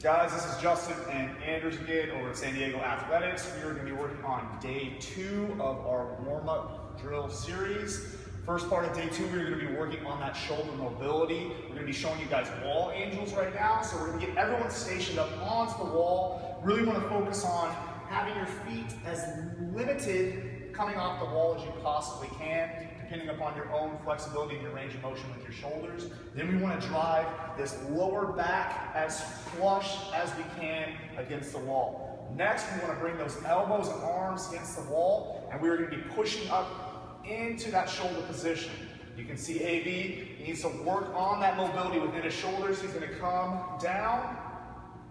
Guys, this is Justin and Anders again over at San Diego Athletics. We are going to be working on day 2 of our warm-up drill series. First part of day 2, we're going to be working on that shoulder mobility. We're going to be showing you guys wall angels right now. So we're going to get everyone stationed up onto the wall. Really want to focus on having your feet as limited coming off the wall as you possibly can, depending upon your own flexibility and your range of motion with your shoulders. Then we want to drive this lower back as flush as we can against the wall. Next, we want to bring those elbows and arms against the wall, and we're going to be pushing up into that shoulder position. You can see AB, he needs to work on that mobility within his shoulders. He's going to come down,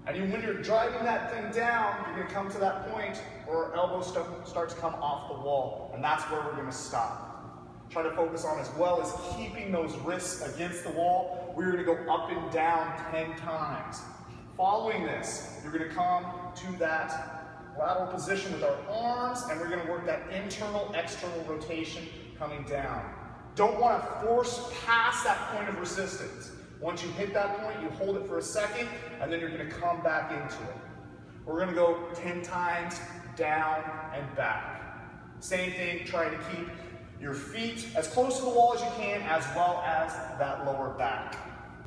and when you're driving that thing down, you're going to come to that point where elbows start to come off the wall, and that's where we're going to stop. Try to focus on, as well as keeping those wrists against the wall, we're going to go up and down 10 times. Following this, you're going to come to that lateral position with our arms, and we're going to work that internal, external rotation coming down. Don't want to force past that point of resistance. Once you hit that point, you hold it for a second, and then you're going to come back into it. We're going to go 10 times down and back. Same thing, try to keep your feet as close to the wall as you can, as well as that lower back.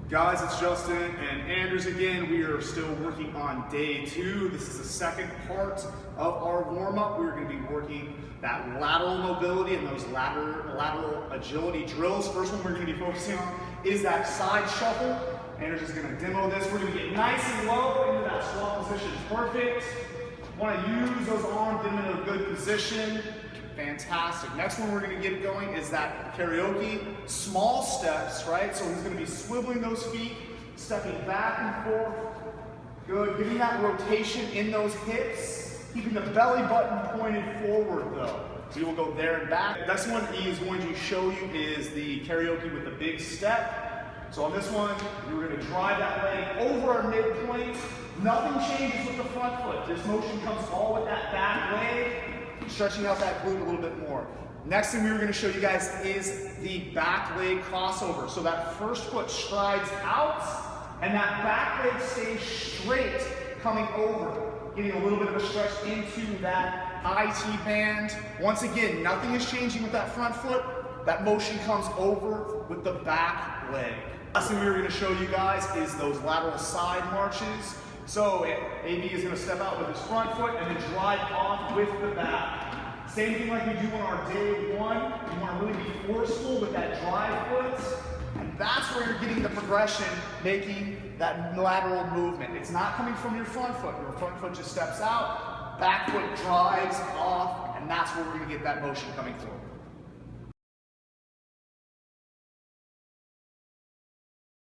Guys, it's Justin and Anders again. We are still working on day 2. This is the second part of our warm-up. We're going to be working that lateral mobility and those lateral agility drills. First one we're going to be focusing on is that side shuffle. Anders is going to demo this. We're going to get nice and low into that squat position. Perfect. Want to use those arms, get them in a good position. Fantastic. Next one we're going to get going is that karaoke small steps, right? So he's going to be swiveling those feet, stepping back and forth. Good. Getting that rotation in those hips, keeping the belly button pointed forward though. We will go there and back. Next one is going to show you is the karaoke with the big step. So on this one, we're going to drive that leg over our midpoint. Nothing changes with the front foot. This motion comes all with that back leg, stretching out that glute a little bit more. Next thing we were going to show you guys is the back leg crossover. So that first foot strides out, and that back leg stays straight coming over, getting a little bit of a stretch into that IT band. Once again, nothing is changing with that front foot. That motion comes over with the back leg. Last thing we were going to show you guys is those lateral side marches. So AB is going to step out with his front foot and then drive off with the back. Same thing like we do on our day 1. You want to really be forceful with that drive foot. And that's where you're getting the progression, making that lateral movement. It's not coming from your front foot. Your front foot just steps out, back foot drives off, and that's where we're going to get that motion coming through.